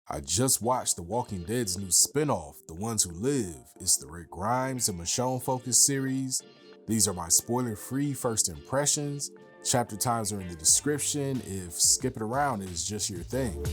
I just watched The Walking Dead's new spinoff, The Ones Who Live. It's the Rick Grimes and Michonne focused series. These are my spoiler-free first impressions. Chapter times are in the description if skipping around is just your thing.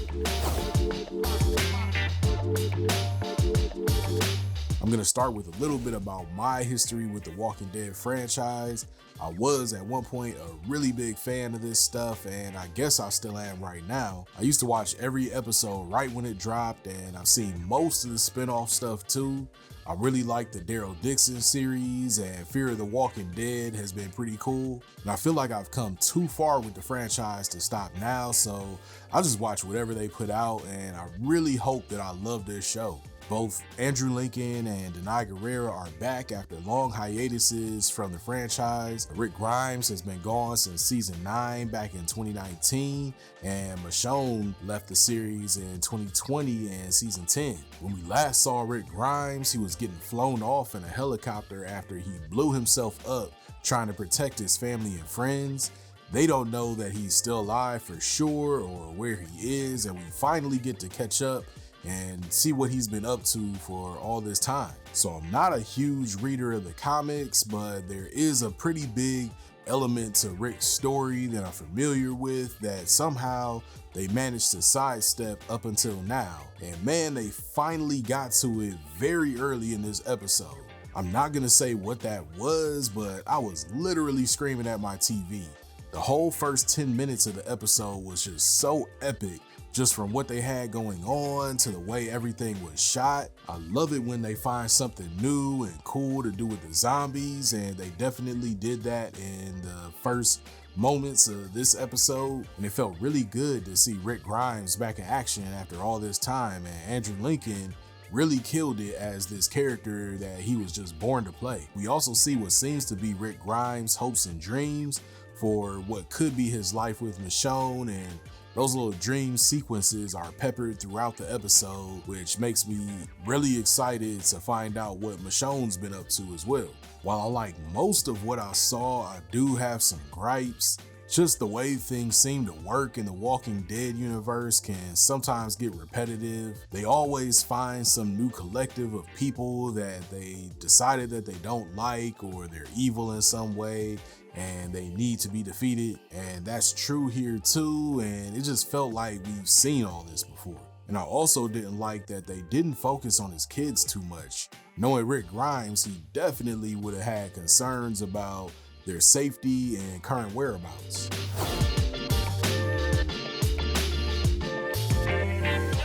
I'm going to start with a little bit about my history with the Walking Dead franchise. I was at one point a really big fan of this stuff, and I guess I still am right now. I used to watch every episode right when it dropped, and I've seen most of the spin-off stuff too. I really like the Daryl Dixon series, and Fear of the Walking Dead has been pretty cool. And I feel like I've come too far with the franchise to stop now, so I just watch whatever they put out, and I really hope that I love this show. Both Andrew Lincoln and Denai Guerrero are back after long hiatuses from the franchise. Rick Grimes has been gone since season 9 back in 2019, and Michonne left the series in 2020 and season 10. When we last saw Rick Grimes, he was getting flown off in a helicopter after he blew himself up trying to protect his family and friends. They don't know that he's still alive for sure or where he is, and we finally get to catch up and see what he's been up to for all this time. So I'm not a huge reader of the comics, but there is a pretty big element to Rick's story that I'm familiar with that somehow they managed to sidestep up until now. And man, they finally got to it very early in this episode. I'm not gonna say what that was, but I was literally screaming at my TV. The whole first 10 minutes of the episode was just so epic, just from what they had going on to the way everything was shot. I love it when they find something new and cool to do with the zombies, and they definitely did that in the first moments of this episode. And it felt really good to see Rick Grimes back in action after all this time, and Andrew Lincoln really killed it as this character that he was just born to play. We also see what seems to be Rick Grimes' hopes and dreams for what could be his life with Michonne, and those little dream sequences are peppered throughout the episode, which makes me really excited to find out what Michonne's been up to as well. While I like most of what I saw, I do have some gripes. Just the way things seem to work in the Walking Dead universe can sometimes get repetitive. They always find some new collective of people that they decided that they don't like, or they're evil in some way and they need to be defeated. And that's true here too, and it just felt like we've seen all this before. And I also didn't like that they didn't focus on his kids too much. Knowing Rick Grimes, he definitely would have had concerns about their safety and current whereabouts.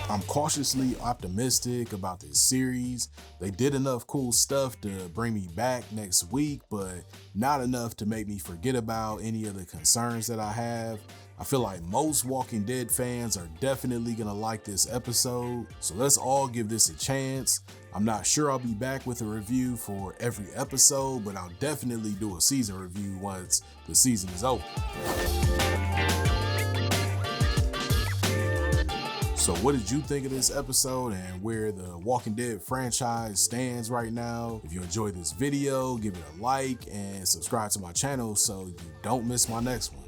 I'm cautiously optimistic about this series. They did enough cool stuff to bring me back next week, but not enough to make me forget about any of the concerns that I have. I feel like most Walking Dead fans are definitely gonna like this episode, so let's all give this a chance. I'm not sure I'll be back with a review for every episode, but I'll definitely do a season review once the season is over. So what did you think of this episode and where the Walking Dead franchise stands right now? If you enjoyed this video, give it a like and subscribe to my channel so you don't miss my next one.